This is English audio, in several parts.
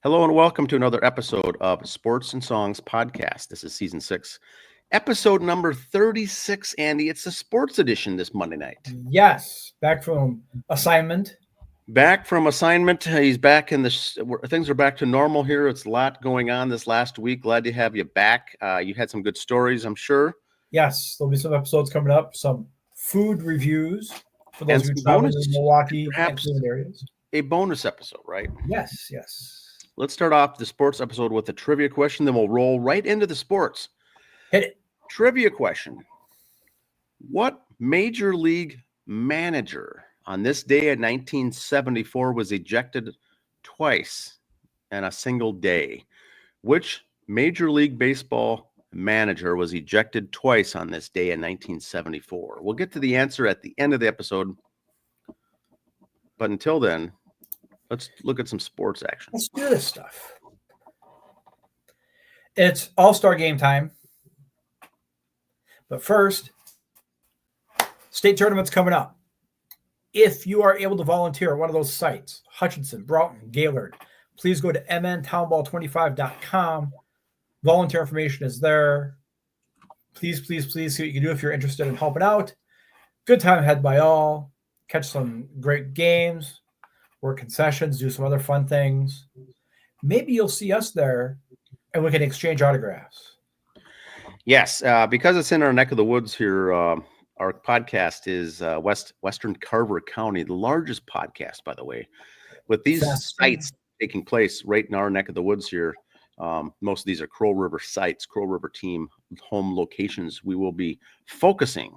Hello and welcome to another episode of Sports and Songs Podcast. This is season 6, episode number 36, Andy. It's the sports edition this Monday night. Yes, back from assignment. Back from assignment. He's back in the things are back to normal here. It's a lot going on this last week. Glad to have you back. You had some good stories, I'm sure. Yes, there'll be some episodes coming up, some food reviews for those And who some travel bonus, in Milwaukee perhaps and Cleveland areas. a bonus episode, right? Yes. Let's start off the sports episode with a trivia question, then we'll roll right into the sports. Hit it. Trivia question. What major league manager on this day in 1974 was ejected twice in a single day? Which Major League Baseball manager was ejected twice on this day in 1974? We'll get to the answer at the end of the episode. But until then, let's look at some sports action. Let's do this stuff. It's All-Star game time. But first, state tournament's coming up. If you are able to volunteer at one of those sites, Hutchinson, Broughton, Gaylord, please go to mntownball25.com. Volunteer information is there. Please see what you can do if you're interested in helping out. Good time had by all. Catch some great games, work concessions, do some other fun things. Maybe you'll see us there and we can exchange autographs. Yes, because it's in our neck of the woods here. Our podcast is Western Carver County, the largest podcast, by the way, with these sites taking place right in our neck of the woods here. Most of these are Crow River sites, Crow River team home locations. We will be focusing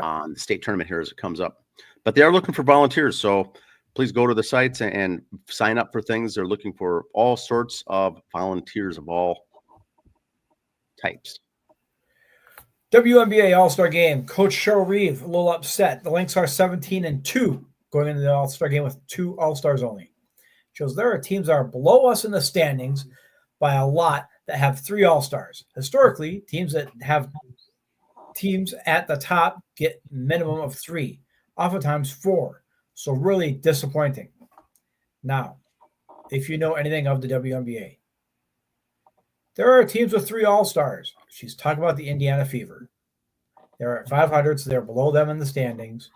on the state tournament here as it comes up, but they are looking for volunteers. So please go to the sites and sign up for things. They're looking for all sorts of volunteers of all types. WNBA All-Star Game. Coach Cheryl Reeve, a little upset. The Lynx are 17-2 going into the All-Star Game with 2 All-Stars only. Shows there are teams that are below us in the standings by a lot that have 3 All-Stars. Historically, teams that have teams at the top get minimum of 3, oftentimes 4. So really disappointing. Now, if you know anything of the WNBA, there are teams with 3 All-Stars. She's talking about the Indiana Fever. They're at 500, so they're below them in the standings.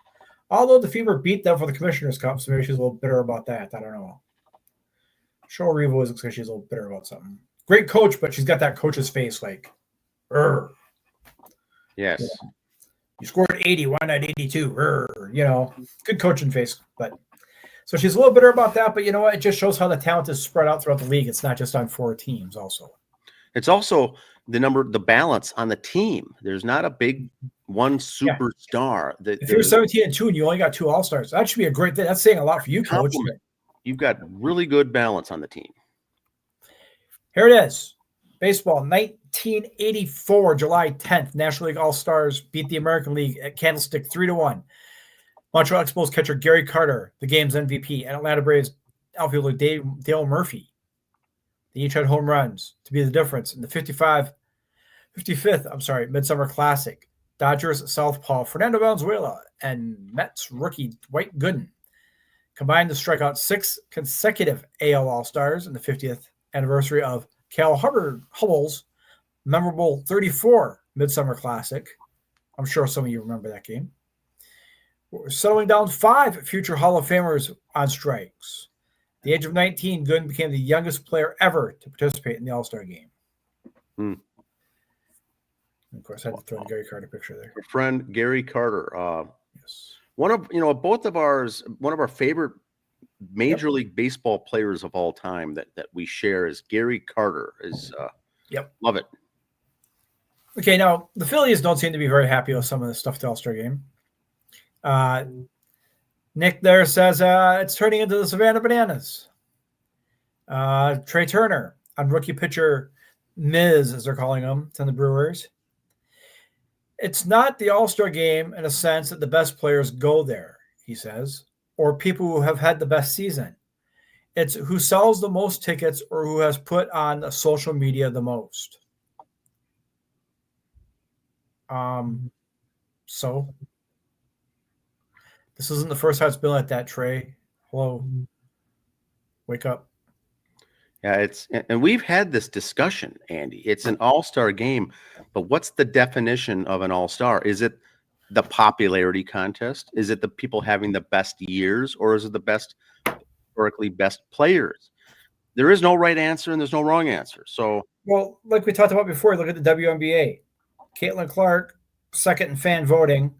Although the Fever beat them for the Commissioner's Cup, so maybe she's a little bitter about that. I don't know. Cheryl Reeve was because she's a little bitter about something. Great coach, but she's got that coach's face like, Yes. You know, you scored 80, why not 82? Good coaching face. But so she's a little bitter about that, but you know what? It just shows how the talent is spread out throughout the league. It's not just on 4 teams also. It's also the balance on the team. There's not a big one superstar. If you're 17-2 and you only got 2 All-Stars, that should be a great thing. That's saying a lot for you, coach. You've got really good balance on the team. Here it is. Baseball, 1984, July 10th. National League All-Stars beat the American League at Candlestick 3-1. Montreal Expos catcher Gary Carter, the game's MVP, and Atlanta Braves outfielder Dale Murphy. They each had home runs to be the difference in the 55th Midsummer Classic. Dodgers southpaw Fernando Valenzuela and Mets rookie Dwight Gooden combined to strike out 6 consecutive AL All-Stars in the 50th anniversary of Cal Hubbell's memorable 34 Midsummer Classic. I'm sure some of you remember that game. We're settling down 5 future Hall of Famers on strikes. At the age of 19, Gooden became the youngest player ever to participate in the All-Star game. And of course, I had to throw the Gary Carter picture there. Your friend Gary Carter. Yes. One of our favorite Major League Baseball players of all time that we share is Gary Carter. Love it. Okay, now the Phillies don't seem to be very happy with some of the stuff at the All-Star game. Nick there says it's turning into the Savannah Bananas. Trey Turner on rookie pitcher Miz, as they're calling him, it's on the Brewers. It's not the All-Star game in a sense that the best players go there, he says, or people who have had the best season. It's who sells the most tickets or who has put on the social media the most. So this isn't the first time it's been like that, Trey. Hello. Wake up. Yeah, and we've had this discussion, Andy. It's an all-star game, but what's the definition of an all-star? Is it the popularity contest? Is it the people having the best years, or is it the best historically best players? There is no right answer and there's no wrong answer. So, well, like we talked about before, look at the WNBA. Caitlin Clark, second in fan voting.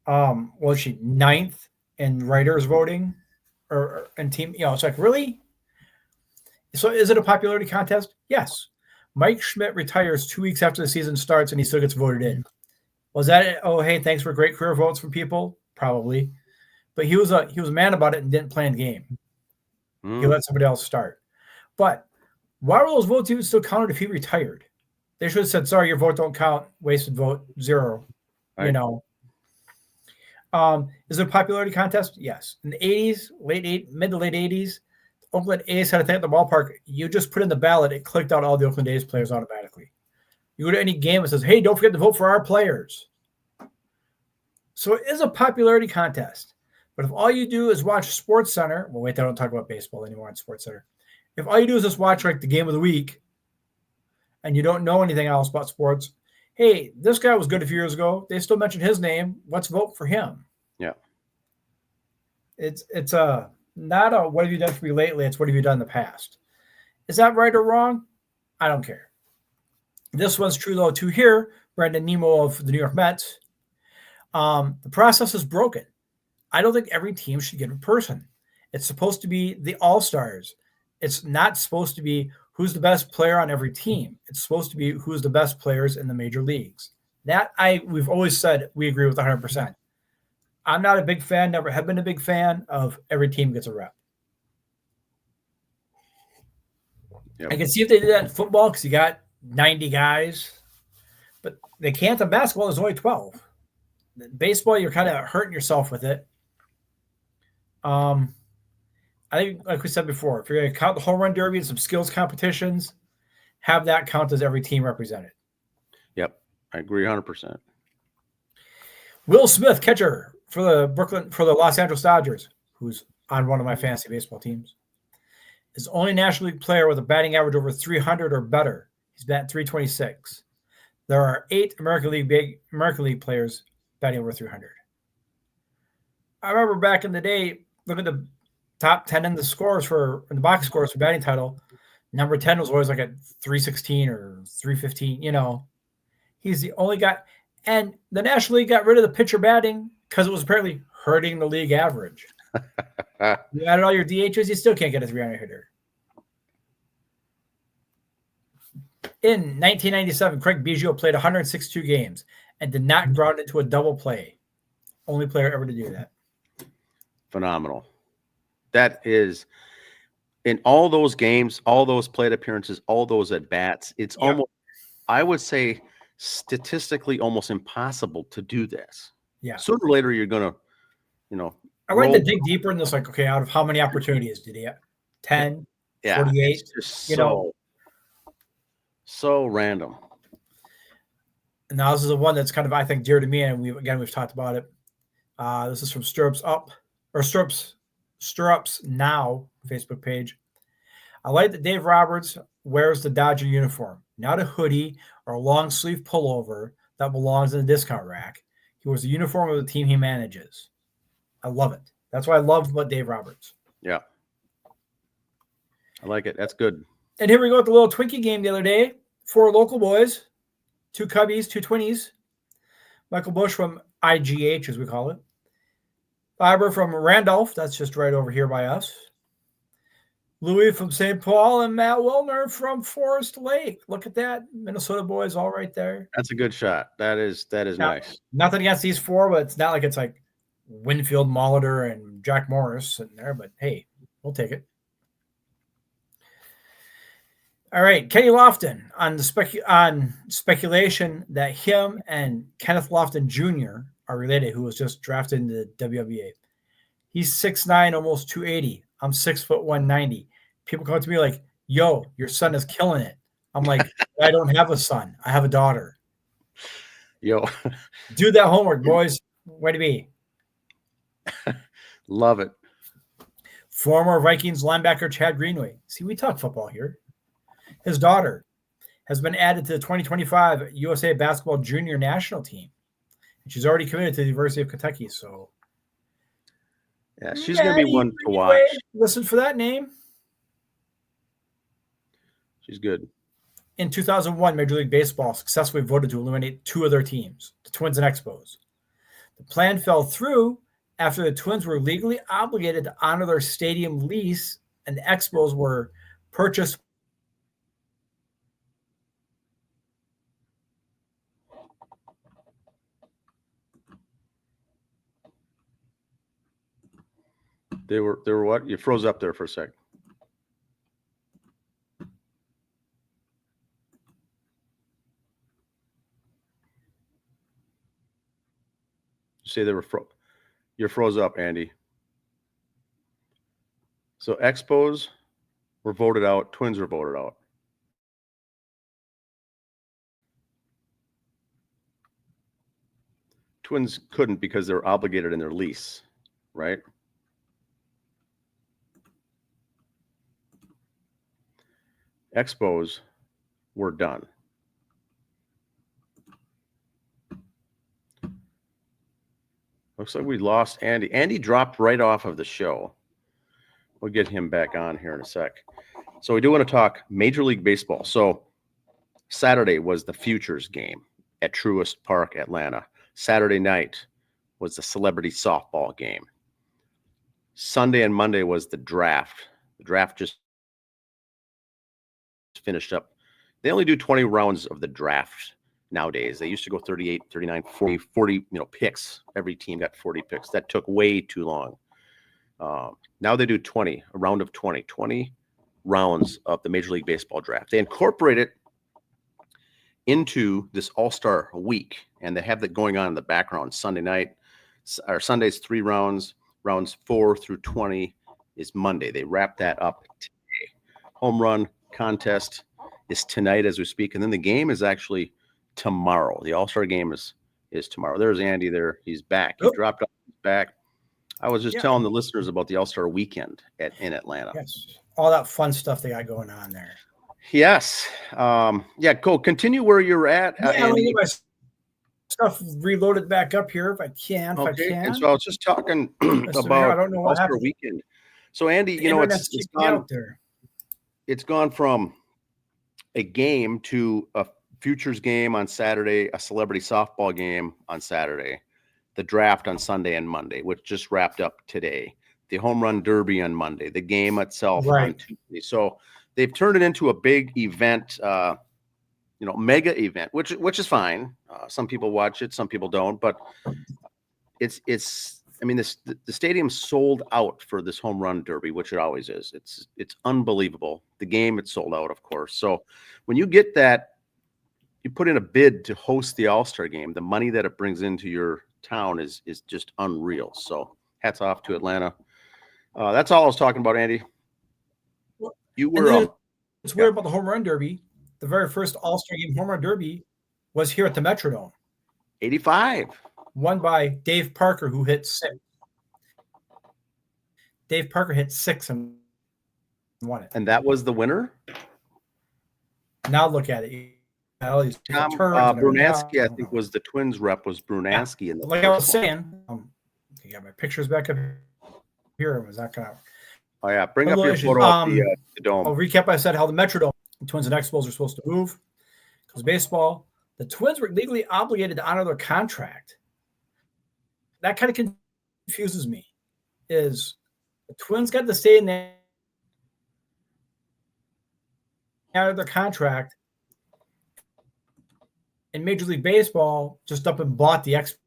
Was she ninth in writers voting or in team? It's like, really? So is it a popularity contest? Yes. Mike Schmidt retires 2 weeks after the season starts and he still gets voted in. Was that it? Oh, hey, thanks for great career votes from people? Probably. But he was mad about it and didn't play in the game. He let somebody else start. But why were those votes even still counted if he retired? They should have said, sorry, your vote don't count. Wasted vote, 0. Right. Is it a popularity contest? Yes. In the 80s, mid to late 80s, Oakland A's had a thing at the ballpark. You just put in the ballot, it clicked out all the Oakland A's players automatically. You go to any game, it says, hey, don't forget to vote for our players. So it is a popularity contest. But if all you do is watch Sports Center, well, wait, I don't talk about baseball anymore on Sports Center. If all you do is just watch like the game of the week and you don't know anything else about sports, hey, this guy was good a few years ago. They still mentioned his name. Let's vote for him. Yeah. It's not a what have you done for me lately? It's what have you done in the past? Is that right or wrong? I don't care. This one's true, though, too, here. Brandon Nimmo of the New York Mets. The process is broken. I don't think every team should get a person. It's supposed to be the all-stars. It's not supposed to be who's the best player on every team. It's supposed to be who's the best players in the major leagues. We've always said we agree with 100%. I'm not a big fan, never have been a big fan of every team gets a rep. Yep. I can see if they did that in football because you got 90 guys, but they can't in basketball. There's only 12. In baseball, you're kind of hurting yourself with it. I think, like we said before, if you're going to count the home run derby and some skills competitions, have that count as every team represented. Yep, I agree 100%. Will Smith, catcher for the Los Angeles Dodgers, who's on one of my fantasy baseball teams, is the only National League player with a batting average over 300 or better. He's batting 326. There are 8 American League players batting over 300. I remember back in the day, look at the top 10 in the box scores for batting title. Number 10 was always like at 316 or 315. He's the only guy. And the National League got rid of the pitcher batting because it was apparently hurting the league average. You added all your DHs, you still can't get a 300 hitter. In 1997, Craig Biggio played 162 games and did not ground into a double play. Only player ever to do that. Phenomenal. That is, in all those games, all those plate appearances, all those at-bats, it's almost, I would say, statistically almost impossible to do this. Yeah. Sooner or later, you're going to, I wanted to dig deeper in this, like, okay, out of how many opportunities did he have? 10? Yeah. 48? It's just so random. And now this is the one that's kind of, I think, dear to me, and we've talked about it. This is from Stirrups Now Facebook page. I like that Dave Roberts wears the Dodger uniform, not a hoodie or a long sleeve pullover that belongs in a discount rack. He wears the uniform of the team he manages. I love it. That's why I love Dave Roberts. Yeah. I like it. That's good. And here we go with the little Twinkie game the other day. 4 local boys, 2 Cubbies, 2 Twinnies. Michael Bush from IGH, as we call it. Fiber from Randolph, that's just right over here by us. Louis from St. Paul and Matt Wilner from Forest Lake. Look at that. Minnesota boys all right there. That's a good shot. That is nice. Nothing against these 4, but it's not like it's like Winfield Molitor and Jack Morris sitting there, but hey, we'll take it. All right, Kenny Lofton on speculation that him and Kenneth Lofton Jr. are related, who was just drafted into the WNBA. He's 6'9", almost 280. I'm 6 foot 190. People come to me like, yo, your son is killing it. I'm like, I don't have a son. I have a daughter. Yo. Do that homework, boys. Way to be. Love it. Former Vikings linebacker Chad Greenway. See, we talk football here. His daughter has been added to the 2025 USA Basketball Junior National Team. And she's already committed to the University of Kentucky. So, yeah, she's going to be one to watch. Listen for that name. She's good. In 2001, Major League Baseball successfully voted to eliminate two of their teams, the Twins and Expos. The plan fell through after the Twins were legally obligated to honor their stadium lease, and the Expos were purchased. They were what? You froze up there for a sec. You say they were you're froze up, Andy. So Expos were voted out. Twins were voted out. Twins couldn't because they were obligated in their lease, right? Expos were done. Looks like we lost Andy. Andy dropped right off of the show. We'll get him back on here in a sec. So we do want to talk Major League Baseball. So Saturday was the Futures game at Truist Park, Atlanta. Saturday night was the Celebrity Softball game. Sunday and Monday was the draft. The draft just finished up. They only do 20 rounds of the draft nowadays. They used to go 38, 39, 40, picks. Every team got 40 picks. That took way too long. Now they do 20, a round of 20 rounds of the Major League Baseball draft. They incorporate it into this All-Star week, and they have that going on in the background. Sunday night, or Sunday's 3 rounds, rounds 4 through 20 is Monday. They wrap that up today. Home run contest is tonight as we speak, and then the game is actually tomorrow. The All-Star game is tomorrow. There's Andy there. He's back. He dropped off. He's back. I was just telling the listeners about the All-Star weekend in Atlanta. Yes, all that fun stuff they got going on there. Yes. Go continue where you're at. Let me get my stuff reloaded back up here if I can. Okay. And so I was just talking about I don't know what All-Star happened. weekend. So Andy, it's gone from a game to a Futures game on Saturday, a Celebrity Softball game on Saturday, the draft on Sunday and Monday, which just wrapped up today, the Home Run Derby on Monday, the game itself on Tuesday. So they've turned it into a big event, mega event, which is fine. Some people watch it, some people don't, but the stadium sold out for this Home Run Derby, which it always is. It's unbelievable. The game, it's sold out, of course. So when you get that, you put in a bid to host the All-Star game, the money that it brings into your town is just unreal. So hats off to Atlanta. That's all I was talking about, Andy. You were. It's weird about the Home Run Derby. The very first All-Star game Home Run Derby was here at the Metrodome. 85. Won by Dave Parker, who hit 6. Dave Parker hit 6 and won it. And that was the winner? Now look at it. Tom Brunansky, I think, was the Twins rep, was Brunansky. Yeah. Like I was saying, you got my pictures back up here. Was that kind of... Oh, yeah. Bring up your photo of the dome. I'll recap. I said how the Metrodome, the Twins and Expos are supposed to move. Because baseball, the Twins were legally obligated to honor their contract. That kind of confuses me. Is the Twins got to stay in there out of their contract, and Major League Baseball just up and bought the Expos.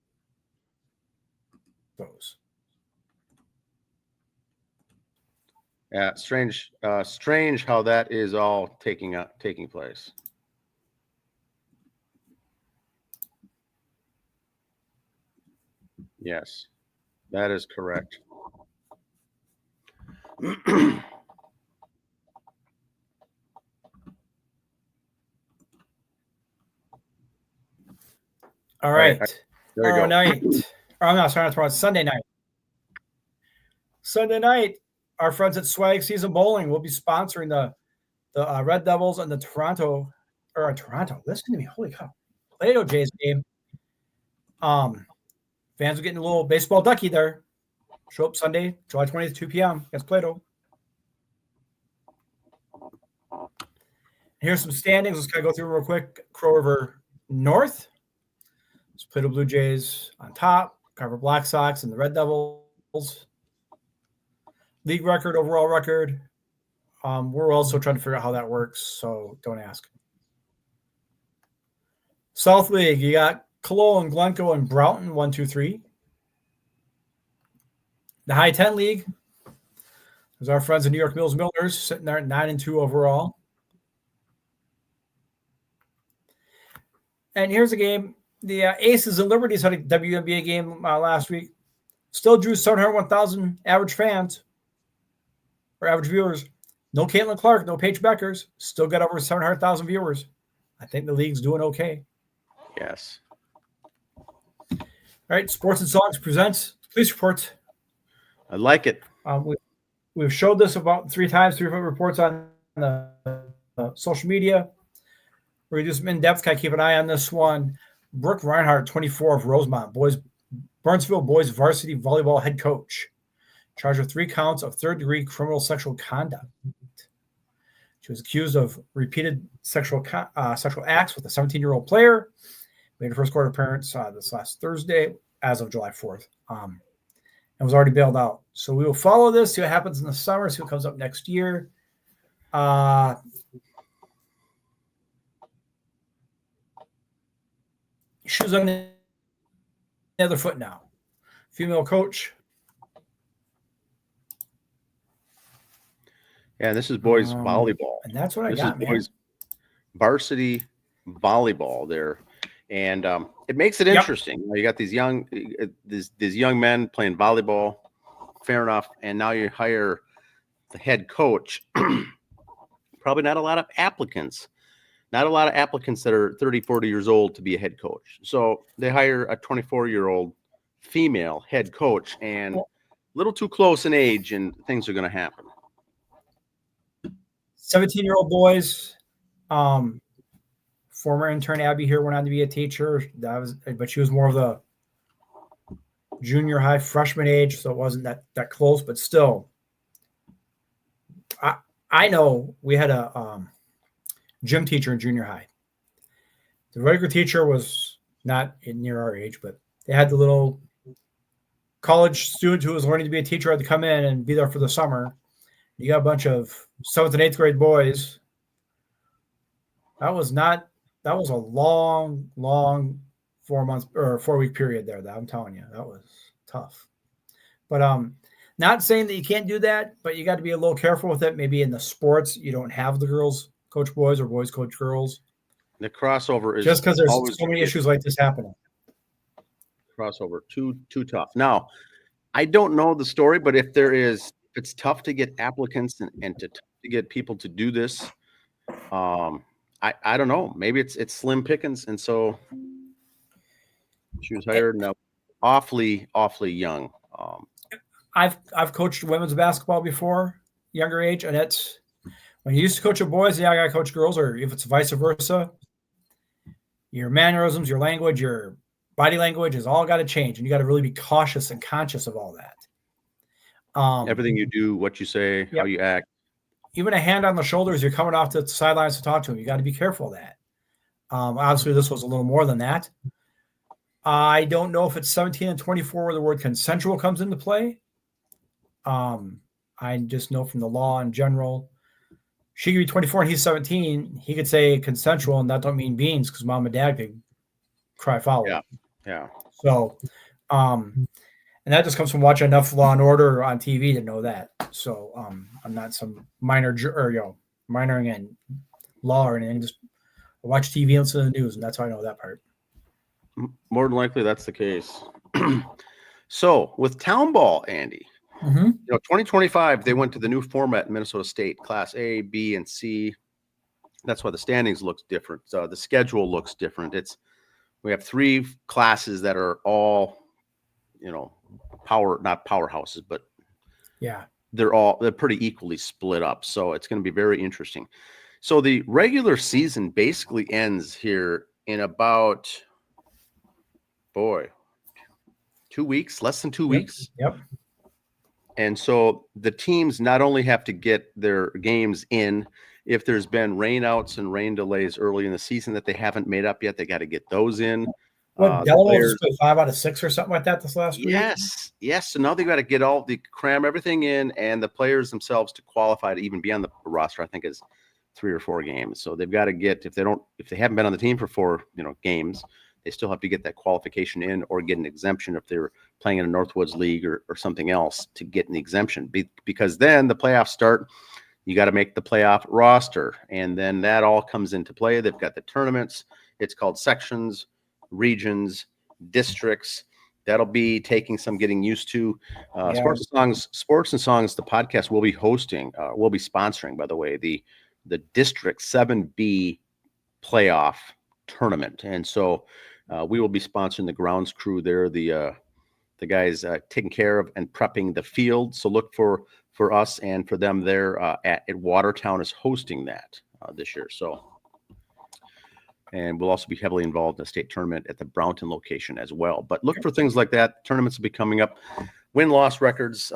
Yeah, strange how that is all taking place. Yes, that is correct. All right. There you go. Night. Oh, no, sorry, tomorrow. Sunday night. Sunday night, our friends at Swag Season Bowling will be sponsoring the Red Devils and the Toronto. This is going to be holy cow. Plato Jays game. Fans are getting a little baseball ducky there. Show up Sunday, July 20th, 2 p.m. against Plato. Here's some standings. Let's kind of go through real quick. Crow River North. It's Plato Blue Jays on top. Carver Black Sox and the Red Devils. League record, overall record. We're also trying to figure out how that works, so don't ask. South League, you got Cologne, Glencoe, and Broughton, 1, 2, 3. The High 10 League, there's our friends in New York Mills Millers sitting there at 9 and 2 overall. And here's a game. The Aces and Liberties had a WNBA game last week. Still drew 701,000 average fans or average viewers. No Caitlin Clark, no Paige Beckers. Still got over 700,000 viewers. I think the league's doing okay. Yes. All right, Sports and Songs presents police reports. I like it. We've showed this about 3 times, 3 different reports on the social media. We're going to do some in-depth, kind of keep an eye on this one. Brooke Reinhardt, 24 of Rosemont, Burnsville boys varsity volleyball head coach. Charged with 3 counts of third-degree criminal sexual conduct. She was accused of repeated sexual acts with a 17-year-old player. Made her first court appearance this last Thursday, as of July 4th, and was already bailed out. So we will follow this, see what happens in the summer, see what comes up next year. Shoes on the other foot now. Female coach. Yeah, this is boys volleyball. And that's what I this got, is boys varsity volleyball there. And it makes it interesting. You got these young men playing volleyball. Fair enough. And now you hire the head coach. Probably not a lot of applicants. Not a lot of applicants that are 30, 40 years old to be a head coach. So they hire a 24-year-old female head coach, and a little too close in age, and things are going to happen. 17-year-old boys. Former intern Abby here went on to be a teacher. But she was more of the junior high freshman age, so it wasn't that close. But still, I know we had a gym teacher in junior high. The regular teacher was not near our age, but they had the little college student who was learning to be a teacher had to come in and be there for the summer. You got a bunch of 7th and 8th grade boys. That was a long 4 week period there. That I'm telling you, that was tough. But not saying that you can't do that, but you got to be a little careful with it. Maybe in the sports, you don't have the girls coach boys or boys coach girls. The crossover is just because there's so many issues like this happening. Crossover too tough. Now, I don't know the story, but if it's tough to get applicants and to get people to do this, I don't know. Maybe it's slim pickings, and so she was hired now, awfully young. I've coached women's basketball before, younger age, and it's when you used to coach boys, I got to coach girls, or if it's vice versa, your mannerisms, your language, your body language has all got to change, and you got to really be cautious and conscious of all that. Everything you do, what you say, how you act. Even a hand on the shoulders, you're coming off the sidelines to talk to them. You got to be careful of that. Obviously, this was a little more than that. I don't know if it's 17 and 24 where the word consensual comes into play. I just know from the law in general, she could be 24 and he's 17. He could say consensual, and that don't mean beans because mom and dad could cry foul. Yeah. So, and that just comes from watching enough Law and Order on TV to know that. So, I'm not some minoring in law or anything. Just watch TV and listen to the news, and that's how I know that part. More than likely, that's the case. So, with town ball, Andy, 2025, they went to the new format in Minnesota State, Class A, B, and C. That's why the standings looks different. The schedule looks different. We have 3 classes that are all, not powerhouses, but they're pretty equally split up. So it's going to be very interesting. So the regular season basically ends here in about 2 weeks, less than 2 weeks. Yep. And so the teams not only have to get their games in, if there's been rainouts and rain delays early in the season that they haven't made up yet, they got to get those in. What, Delaware just played 5 out of 6 or something like that this last week? Yes. So now they've got to get cram everything in, and the players themselves to qualify to even be on the roster, I think is 3 or 4 games. So they've got to get, if they haven't been on the team for 4 games, they still have to get that qualification in or get an exemption if they're playing in a Northwoods League or something else to get an exemption. Because then the playoffs start, you got to make the playoff roster, and then that all comes into play. They've got the tournaments. It's called sections, regions, districts. That'll be taking some getting used to. Sports and Songs, the podcast we'll be hosting, we'll be sponsoring, by the way, the District 7B playoff tournament. And so we will be sponsoring the grounds crew there, the guys taking care of and prepping the field. So look for us and for them there at Watertown is hosting that this year. So, and we'll also be heavily involved in the state tournament at the Brownton location as well. But look for things like that. Tournaments will be coming up. Win-loss records,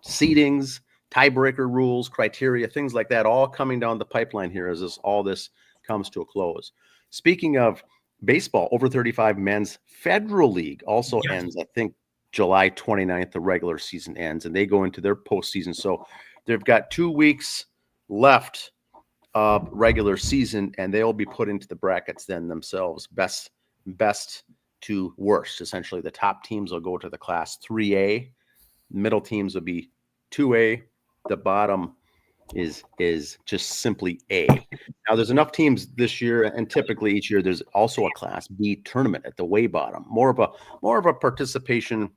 seedings, tiebreaker rules, criteria, things like that, all coming down the pipeline here as all this comes to a close. Speaking of baseball, over 35 men's Federal League also ends, I think, July 29th. The regular season ends, and they go into their postseason. So they've got 2 weeks left of regular season, and they'll be put into the brackets then themselves, best to worst. Essentially, the top teams will go to the Class 3A. Middle teams will be 2A. The bottom is just simply A. Now, there's enough teams this year, and typically each year there's also a Class B tournament at the way bottom. More of a participation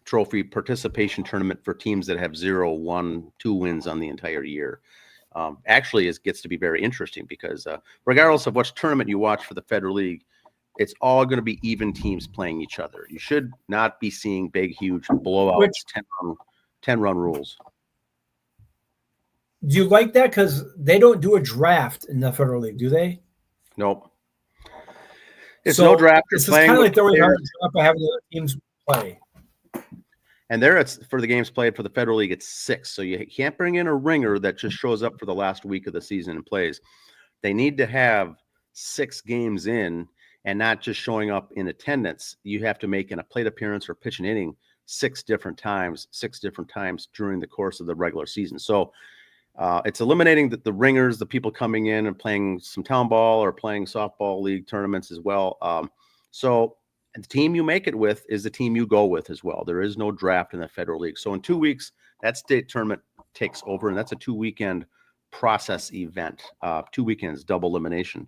trophy, participation tournament for teams that have 0, 1, 2 wins on the entire year. Actually, it gets to be very interesting because regardless of which tournament you watch for the Federal League, it's all going to be even teams playing each other. You should not be seeing big, huge blowouts, 10-run rules. Do you like that? Because they don't do a draft in the Federal League, do they? Nope. It's no draft. It's kind of like the way by having the teams play. And there, it's for the games played for the Federal League, it's 6. So you can't bring in a ringer that just shows up for the last week of the season and plays. They need to have 6 games in and not just showing up in attendance. You have to make a plate appearance or pitch an inning 6 different times during the course of the regular season. So it's eliminating the ringers, the people coming in and playing some town ball or playing softball league tournaments as well. So the team you make it with is the team you go with as well. There is no draft in the Federal League. So in 2 weeks, that state tournament takes over, and that's a 2-weekend process event. 2 weekends, double elimination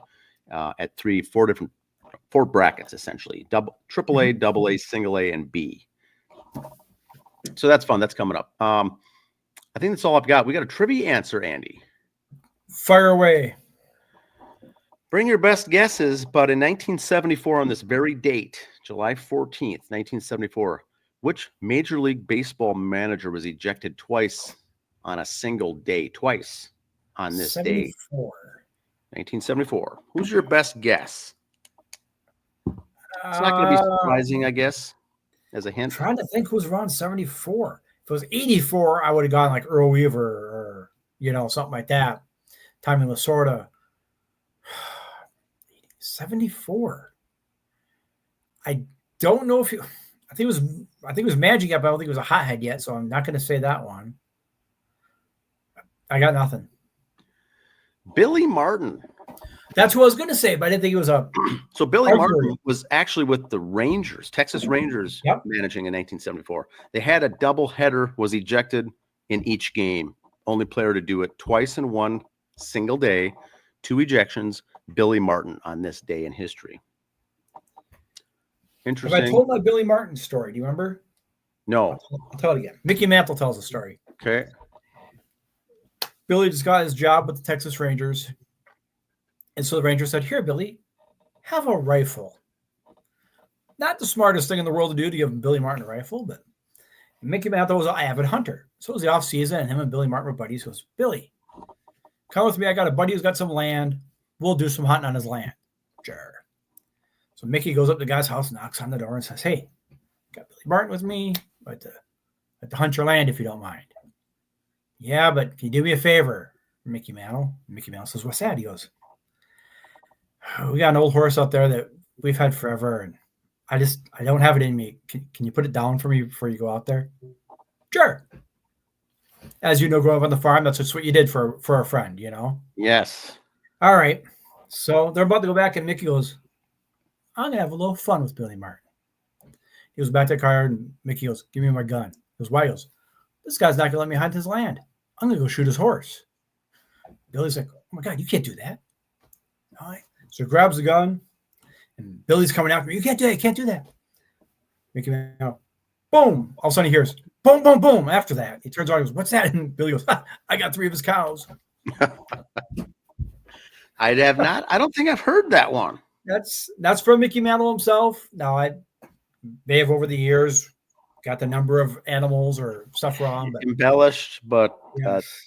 at 4 brackets, essentially. AAA, AA, single A, and B. So that's fun. That's coming up. I think that's all I've got. We got a trivia answer, Andy. Fire away. Bring your best guesses, but in 1974, on this very date, July 14th, 1974, which Major League Baseball manager was ejected twice on a single day? Twice on this day. 1974. Who's your best guess? It's not going to be surprising, I guess, as a hint. I'm trying to think who's around 74. If it was 84, I would have gone like Earl Weaver or, something like that. Tommy Lasorda. 74. I don't know if I think it was Magic up. I don't think it was a hothead yet, so I'm not going to say that one. I got nothing. Billy Martin. That's what I was going to say, but I didn't think it was a. So Billy Martin was actually with the Rangers, Texas Rangers, managing in 1974. They had a doubleheader, was ejected in each game. Only player to do it twice in one single day, 2 ejections. Billy Martin on this day in history. Interesting. Have I told my Billy Martin story? Do you remember? No. I'll tell it again. Mickey Mantle tells the story. Okay. Billy just got his job with the Texas Rangers. And so the Rangers said, "Here, Billy, have a rifle." Not the smartest thing in the world to do to give Billy Martin a rifle, but Mickey Mantle was an avid hunter. So it was the off season, and him and Billy Martin were buddies. He goes, Billy, come with me. I got a buddy who's got some land. We'll do some hunting on his land. Sure. So Mickey goes up to the guy's house, knocks on the door, and says, hey, got Billy Martin with me. I'd like to hunt your land if you don't mind. Yeah, but can you do me a favor, Mickey Mantle? Mickey Mantle says, what's that? He goes, we got an old horse out there that we've had forever, and I don't have it in me. Can you put it down for me before you go out there? Sure. As you know, growing up on the farm, that's just what you did for a friend, you know? Yes. All right. So they're about to go back, and Mickey goes, I'm going to have a little fun with Billy Martin. He goes back to the car, and Mickey goes, give me my gun. He goes, why? He goes, this guy's not going to let me hunt his land. I'm going to go shoot his horse. Billy's like, oh, my God, you can't do that. All right. So he grabs the gun, and Billy's coming after me. You can't do that. You can't do that. Mickey Mantle, boom. All of a sudden he hears, boom, boom, boom. After that, he turns around and goes, what's that? And Billy goes, I got 3 of his cows. I don't think I've heard that one. That's from Mickey Mantle himself. Now, I may have over the years got the number of animals or stuff wrong. But embellished, but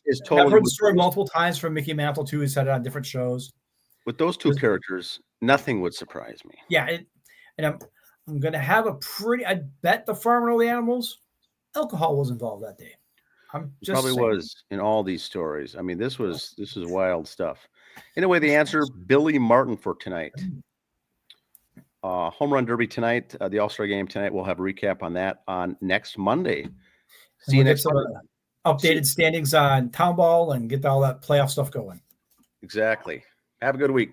it's totally. I've heard the story multiple times from Mickey Mantle, too. He said it on different shows. With those 2 characters, nothing would surprise me. Yeah, and I'm going to have I bet the farmer and all the animals, alcohol was involved that day. I'm just probably saying. Was in all these stories. I mean, this is wild stuff. Anyway, the answer, Billy Martin for tonight. Home Run Derby tonight, the All-Star Game tonight. We'll have a recap on that on next Monday. See you next Monday. Updated standings on Town Ball and get all that playoff stuff going. Exactly. Have a good week.